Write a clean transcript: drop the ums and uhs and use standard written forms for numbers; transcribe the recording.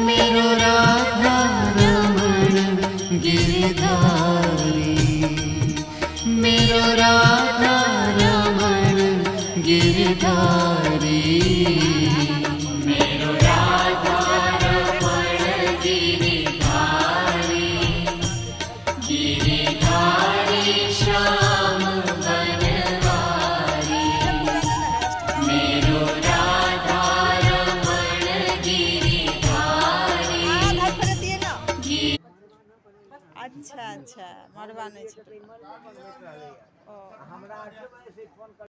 मेरो राधा रमण गिरधारी, मेरो राधा रमण गिरधारी, मेरो राधा रमण गिरधारी, गिरधारी श्याम बनवारी, मेरो राधा रमण गिरधारी। अच्छा अच्छा मरवा नहीं